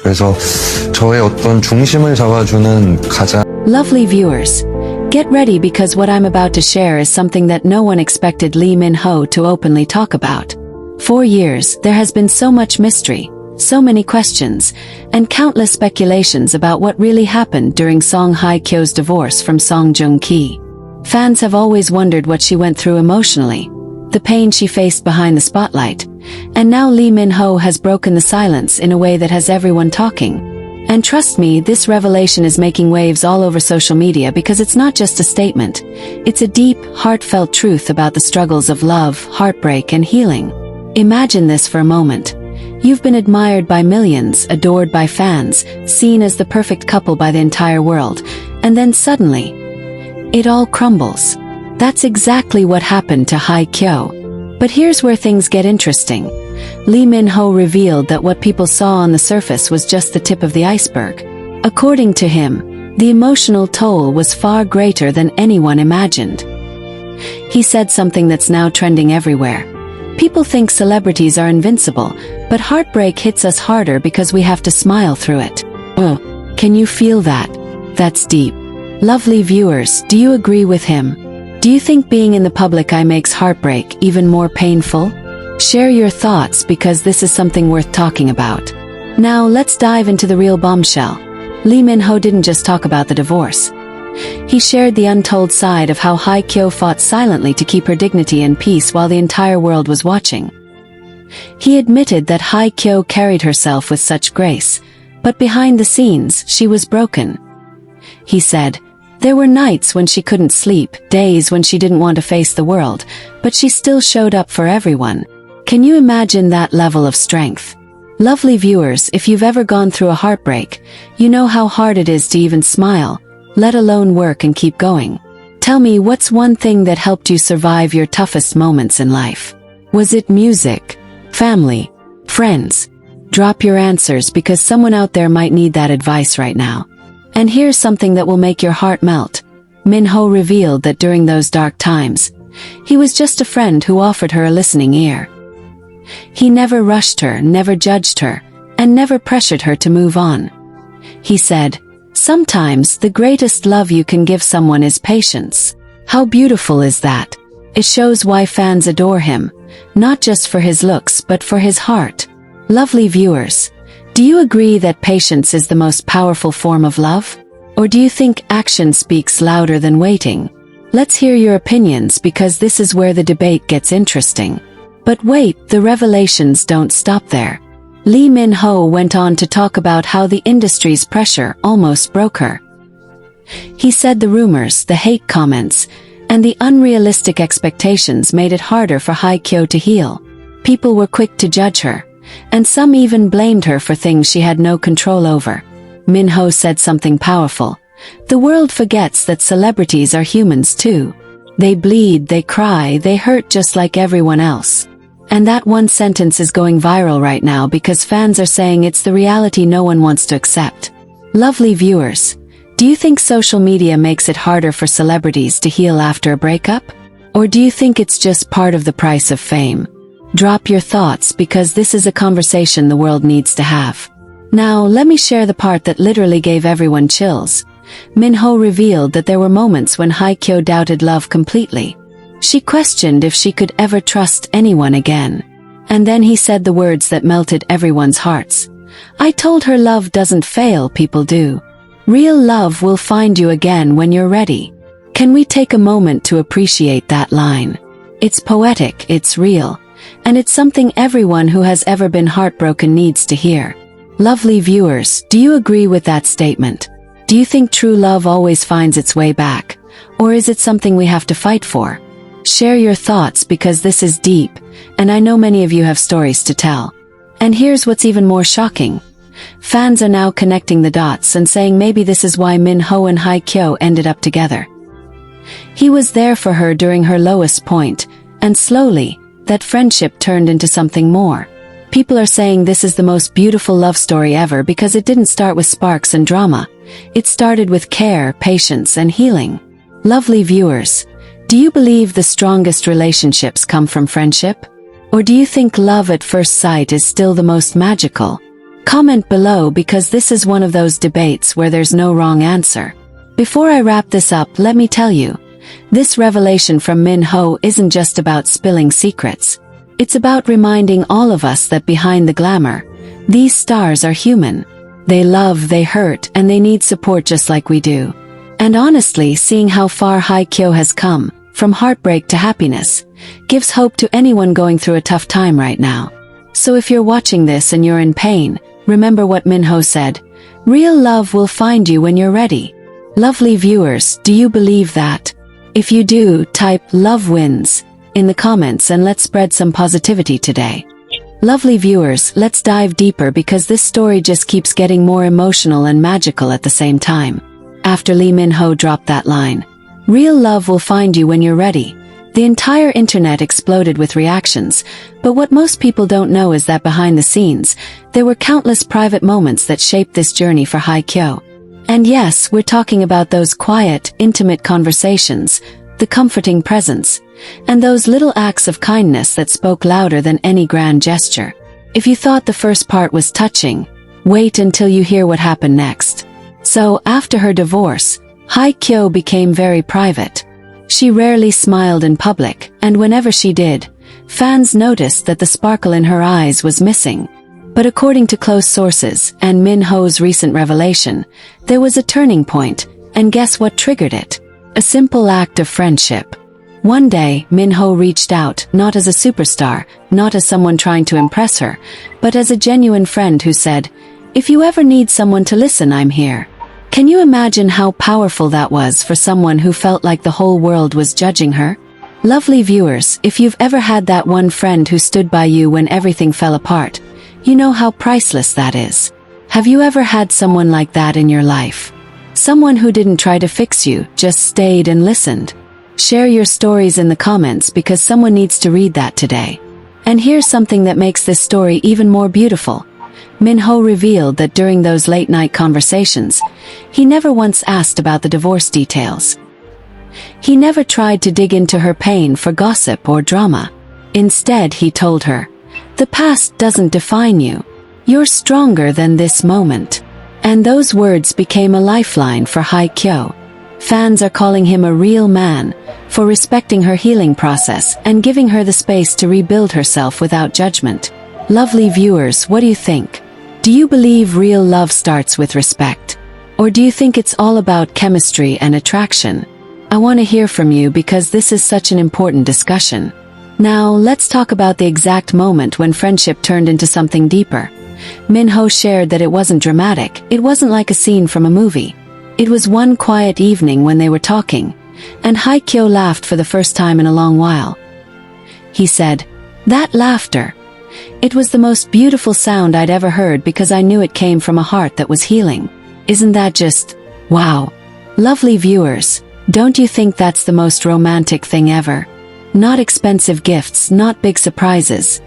그래서 저의 어떤 중심을 잡아주는 가장 Lovely viewers, get ready because what I'm about to share is something that no one expected Lee Minho to openly talk about. For years, there has been so much mystery, so many questions, and countless speculations about what really happened during Song Hye Kyo's divorce from Song Joong-ki. Fans have always wondered what she went through emotionally, the pain she faced behind the spotlight, and now Lee Minho has broken the silence in a way that has everyone talking. And trust me, this revelation is making waves all over social media because it's not just a statement. It's a deep, heartfelt truth about the struggles of love, heartbreak, and healing. Imagine this for a moment. You've been admired by millions, adored by fans, seen as the perfect couple by the entire world, and then suddenly, it all crumbles. That's exactly what happened to Hye Kyo. But here's where things get interesting. Lee Minho revealed that what people saw on the surface was just the tip of the iceberg. According to him, the emotional toll was far greater than anyone imagined. He said something that's now trending everywhere. People think celebrities are invincible, but heartbreak hits us harder because we have to smile through it. Oh, can you feel that? That's deep. Lovely viewers, do you agree with him? Do you think being in the public eye makes heartbreak even more painful? Share your thoughts because this is something worth talking about. Now let's dive into the real bombshell. Lee Minho didn't just talk about the divorce. He shared the untold side of how Hye Kyo fought silently to keep her dignity and peace while the entire world was watching. He admitted that Hye Kyo carried herself with such grace, but behind the scenes, she was broken. He said, there were nights when she couldn't sleep, days when she didn't want to face the world, but she still showed up for everyone. Can you imagine that level of strength? Lovely viewers, if you've ever gone through a heartbreak, you know how hard it is to even smile, let alone work and keep going. Tell me, what's one thing that helped you survive your toughest moments in life? Was it music? Family? Friends? Drop your answers because someone out there might need that advice right now. And here's something that will make your heart melt. Minho revealed that during those dark times, he was just a friend who offered her a listening ear. He never rushed her, never judged her, and never pressured her to move on. He said, sometimes the greatest love you can give someone is patience. How beautiful is that? It shows why fans adore him, not just for his looks but for his heart. Lovely viewers, do you agree that patience is the most powerful form of love? Or do you think action speaks louder than waiting? Let's hear your opinions because this is where the debate gets interesting. But wait, the revelations don't stop there. Lee Minho went on to talk about how the industry's pressure almost broke her. He said the rumors, the hate comments, and the unrealistic expectations made it harder for Hye Kyo to heal. People were quick to judge her, and some even blamed her for things she had no control over. Minho said something powerful. The world forgets that celebrities are humans too. They bleed, they cry, they hurt just like everyone else. And that one sentence is going viral right now because fans are saying it's the reality no one wants to accept. Lovely viewers, do you think social media makes it harder for celebrities to heal after a breakup? Or do you think it's just part of the price of fame? Drop your thoughts because this is a conversation the world needs to have. Now, let me share the part that literally gave everyone chills. Minho revealed that there were moments when Hye Kyo doubted love completely. She questioned if she could ever trust anyone again. And then he said the words that melted everyone's hearts. I told her love doesn't fail, people do. Real love will find you again when you're ready. Can we take a moment to appreciate that line? It's poetic, it's real, and it's something everyone who has ever been heartbroken needs to hear. Lovely viewers, do you agree with that statement? Do you think true love always finds its way back? Or is it something we have to fight for? Share your thoughts because this is deep, and I know many of you have stories to tell. And here's what's even more shocking. Fans are now connecting the dots and saying maybe this is why Minho and Hye Kyo ended up together. He was there for her during her lowest point, and slowly, that friendship turned into something more. People are saying this is the most beautiful love story ever because it didn't start with sparks and drama. It started with care, patience, and healing. Lovely viewers, do you believe the strongest relationships come from friendship? Or do you think love at first sight is still the most magical? Comment below because this is one of those debates where there's no wrong answer. Before I wrap this up, let me tell you, this revelation from Minho isn't just about spilling secrets. It's about reminding all of us that behind the glamour, these stars are human. They love, they hurt, and they need support just like we do. And honestly, seeing how far Hye Kyo has come, from heartbreak to happiness, gives hope to anyone going through a tough time right now. So if you're watching this and you're in pain, remember what Minho said, real love will find you when you're ready. Lovely viewers, do you believe that? If you do, type "love wins" in the comments and let's spread some positivity today. Lovely viewers, let's dive deeper because this story just keeps getting more emotional and magical at the same time. After Lee Minho dropped that line, real love will find you when you're ready, the entire internet exploded with reactions, but what most people don't know is that behind the scenes, there were countless private moments that shaped this journey for Hye Kyo. And yes, we're talking about those quiet, intimate conversations, the comforting presence, and those little acts of kindness that spoke louder than any grand gesture. If you thought the first part was touching, wait until you hear what happened next. So, after her divorce, Hye Kyo became very private. She rarely smiled in public, and whenever she did, fans noticed that the sparkle in her eyes was missing. But according to close sources, and Minho's recent revelation, there was a turning point, and guess what triggered it? A simple act of friendship. One day, Minho reached out, not as a superstar, not as someone trying to impress her, but as a genuine friend who said, "If you ever need someone to listen, I'm here." Can you imagine how powerful that was for someone who felt like the whole world was judging her? Lovely viewers, if you've ever had that one friend who stood by you when everything fell apart, you know how priceless that is. Have you ever had someone like that in your life? Someone who didn't try to fix you, just stayed and listened. Share your stories in the comments because someone needs to read that today. And here's something that makes this story even more beautiful. Minho revealed that during those late-night conversations, he never once asked about the divorce details. He never tried to dig into her pain for gossip or drama. Instead, he told her, "The past doesn't define you. You're stronger than this moment." And those words became a lifeline for Hye Kyo. Fans are calling him a real man, for respecting her healing process and giving her the space to rebuild herself without judgment. Lovely viewers, what do you think? Do you believe real love starts with respect? Or do you think it's all about chemistry and attraction? I want to hear from you because this is such an important discussion. Now, let's talk about the exact moment when friendship turned into something deeper. Minho shared that it wasn't dramatic, it wasn't like a scene from a movie. It was one quiet evening when they were talking, and Hye Kyo laughed for the first time in a long while. He said, "That laughter. It was the most beautiful sound I'd ever heard because I knew it came from a heart that was healing." Isn't that just, wow? Lovely viewers, don't you think that's the most romantic thing ever? Not expensive gifts, not big surprises.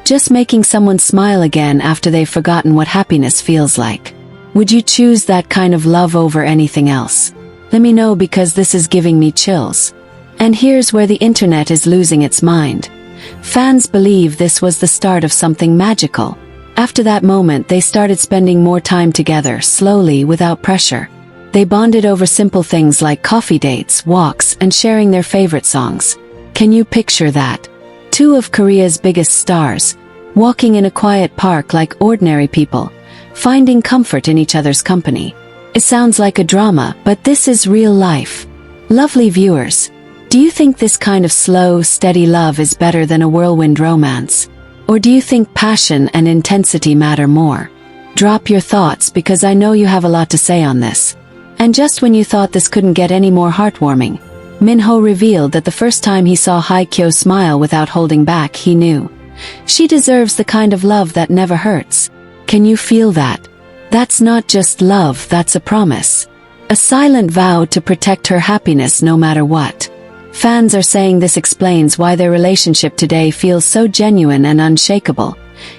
Just making someone smile again after they've forgotten what happiness feels like. Would you choose that kind of love over anything else? Let me know because this is giving me chills. And here's where the internet is losing its mind. Fans believe this was the start of something magical. After that moment, they started spending more time together, slowly, without pressure. They bonded over simple things like coffee dates, walks, and sharing their favorite songs. Can you picture that? Two of Korea's biggest stars, walking in a quiet park like ordinary people, finding comfort in each other's company. It sounds like a drama, but this is real life. Lovely viewers, do you think this kind of slow, steady love is better than a whirlwind romance? Or do you think passion and intensity matter more? Drop your thoughts because I know you have a lot to say on this. And just when you thought this couldn't get any more heartwarming, Minho revealed that the first time he saw Hye Kyo smile without holding back, he knew. She deserves the kind of love that never hurts. Can you feel that? That's not just love, that's a promise. A silent vow to protect her happiness no matter what. Fans are saying this explains why their relationship today feels so genuine and unshakable.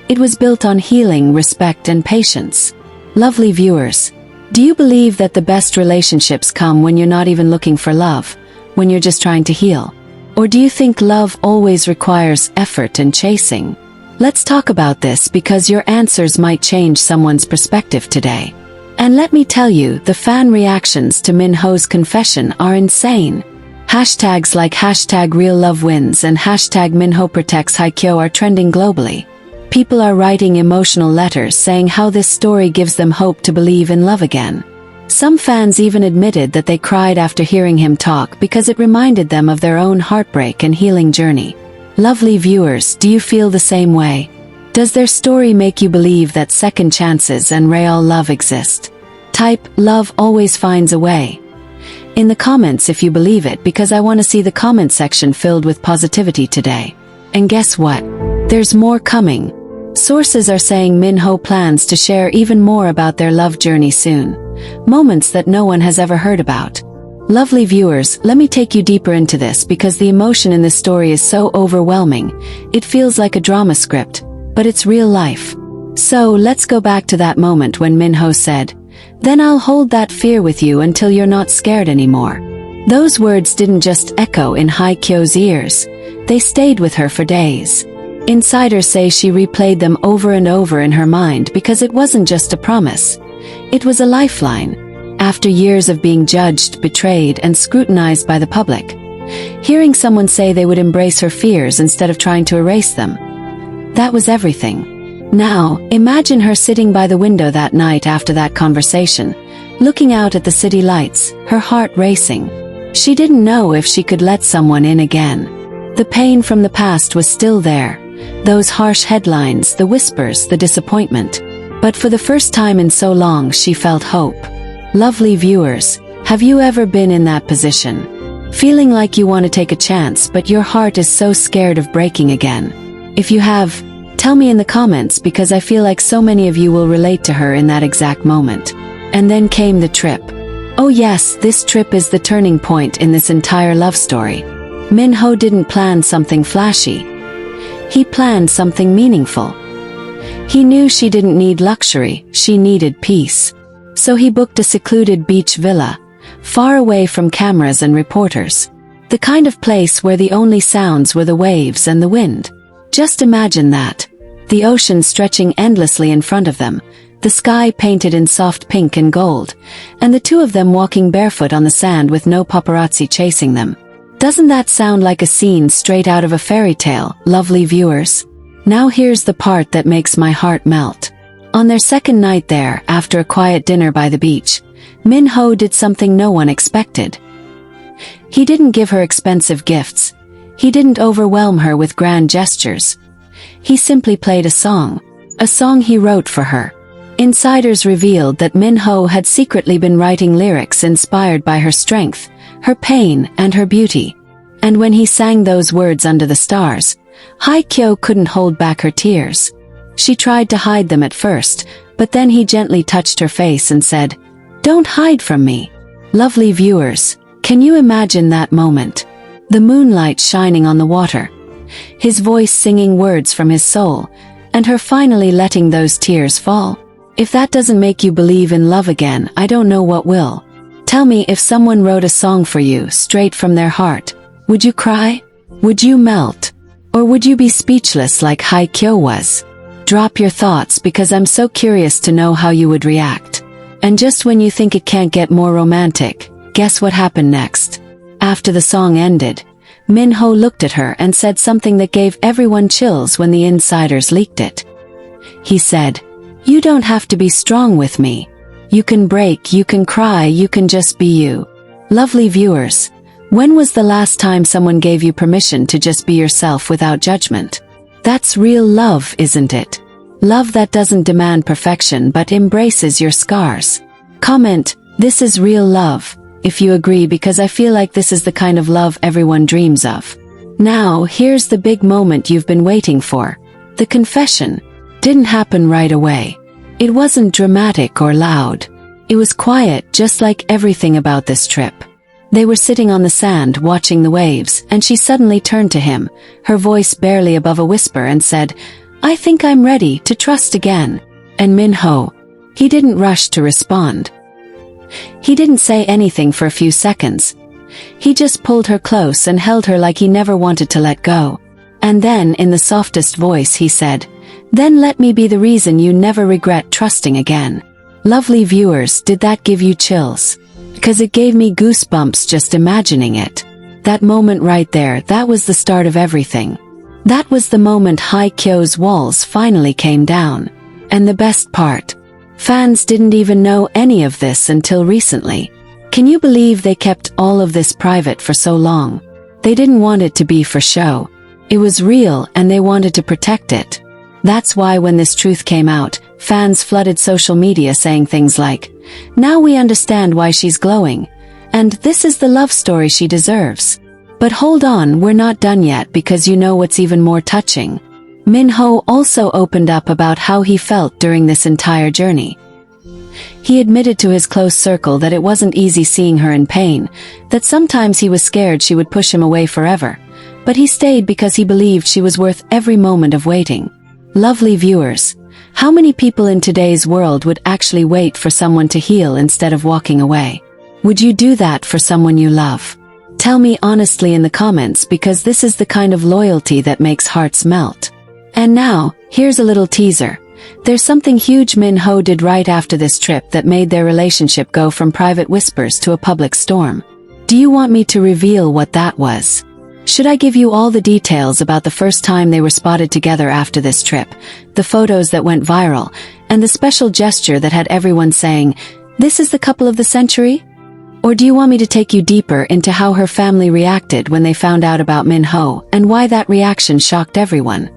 It was built on healing, respect, and patience. Lovely viewers, do you believe that the best relationships come when you're not even looking for love, when you're just trying to heal? Or do you think love always requires effort and chasing? Let's talk about this because your answers might change someone's perspective today. And let me tell you, the fan reactions to Minho's confession are insane. Hashtags like hashtag real love wins and hashtag Minho protects Hye Kyo are trending globally. People are writing emotional letters saying how this story gives them hope to believe in love again. Some fans even admitted that they cried after hearing him talk because it reminded them of their own heartbreak and healing journey. Lovely viewers, do you feel the same way? Does their story make you believe that second chances and real love exist? Type, love always finds a way in the comments if you believe it, because I want to see the comment section filled with positivity today. And guess what? There's more coming. Sources are saying Minho plans to share even more about their love journey soon. Moments that no one has ever heard about. Lovely viewers, let me take you deeper into this because the emotion in this story is so overwhelming. It feels like a drama script, but it's real life. So let's go back to that moment when Minho said, "Then I'll hold that fear with you until you're not scared anymore." Those words didn't just echo in Hye Kyo's ears. They stayed with her for days. Insiders say she replayed them over and over in her mind because it wasn't just a promise. It was a lifeline. After years of being judged, betrayed, and scrutinized by the public, hearing someone say they would embrace her fears instead of trying to erase them, that was everything. Now, imagine her sitting by the window that night after that conversation, looking out at the city lights, her heart racing. She didn't know if she could let someone in again. The pain from the past was still there. Those harsh headlines, the whispers, the disappointment. But for the first time in so long, she felt hope. Lovely viewers, have you ever been in that position? Feeling like you want to take a chance, but your heart is so scared of breaking again. If you have, tell me in the comments because I feel like so many of you will relate to her in that exact moment. And then came the trip. Oh yes, this trip is the turning point in this entire love story. Minho didn't plan something flashy. He planned something meaningful. He knew she didn't need luxury, she needed peace. So he booked a secluded beach villa, far away from cameras and reporters. The kind of place where the only sounds were the waves and the wind. Just imagine that. The ocean stretching endlessly in front of them, the sky painted in soft pink and gold, and the two of them walking barefoot on the sand with no paparazzi chasing them. Doesn't that sound like a scene straight out of a fairy tale, lovely viewers? Now here's the part that makes my heart melt. On their second night there, after a quiet dinner by the beach, Minho did something no one expected. He didn't give her expensive gifts. He didn't overwhelm her with grand gestures. He simply played a song he wrote for her. Insiders revealed that Minho had secretly been writing lyrics inspired by her strength, her pain, and her beauty. And when he sang those words under the stars, Hye Kyo couldn't hold back her tears. She tried to hide them at first, but then he gently touched her face and said, "Don't hide from me." Lovely viewers, can you imagine that moment? The moonlight shining on the water, his voice singing words from his soul, and her finally letting those tears fall. If that doesn't make you believe in love again, I don't know what will. Tell me, if someone wrote a song for you straight from their heart, would you cry? Would you melt? Or would you be speechless like Hye Kyo was? Drop your thoughts because I'm so curious to know how you would react. And just when you think it can't get more romantic, guess what happened next? After the song ended, Minho looked at her and said something that gave everyone chills when the insiders leaked it. He said, "You don't have to be strong with me. You can break, you can cry, you can just be you." Lovely viewers, when was the last time someone gave you permission to just be yourself without judgment? That's real love, isn't it? Love that doesn't demand perfection but embraces your scars. Comment, "This is real love," if you agree, because I feel like this is the kind of love everyone dreams of. Now, here's the big moment you've been waiting for. The confession didn't happen right away. It wasn't dramatic or loud. It was quiet, just like everything about this trip. They were sitting on the sand watching the waves, and she suddenly turned to him, her voice barely above a whisper, and said, "I think I'm ready to trust again." And Minho, he didn't rush to respond. He didn't say anything for a few seconds. He just pulled her close and held her like he never wanted to let go. And then, in the softest voice, he said, "Then let me be the reason you never regret trusting again." Lovely viewers, did that give you chills? Because it gave me goosebumps just imagining it. That moment right there, that was the start of everything. That was the moment Hye Kyo's walls finally came down. And the best part, fans didn't even know any of this until recently. Can you believe they kept all of this private for so long? They didn't want it to be for show. It was real and they wanted to protect it. That's why when this truth came out, fans flooded social media saying things like, "Now we understand why she's glowing," and "This is the love story she deserves." But hold on, we're not done yet, because you know what's even more touching? Minho also opened up about how he felt during this entire journey. He admitted to his close circle that it wasn't easy seeing her in pain, that sometimes he was scared she would push him away forever. But he stayed because he believed she was worth every moment of waiting. Lovely viewers, how many people in today's world would actually wait for someone to heal instead of walking away? Would you do that for someone you love? Tell me honestly in the comments, because this is the kind of loyalty that makes hearts melt. And now, here's a little teaser. There's something huge Minho did right after this trip that made their relationship go from private whispers to a public storm. Do you want me to reveal what that was? Should I give you all the details about the first time they were spotted together after this trip, the photos that went viral, and the special gesture that had everyone saying, "This is the couple of the century"? Or do you want me to take you deeper into how her family reacted when they found out about Minho, and why that reaction shocked everyone?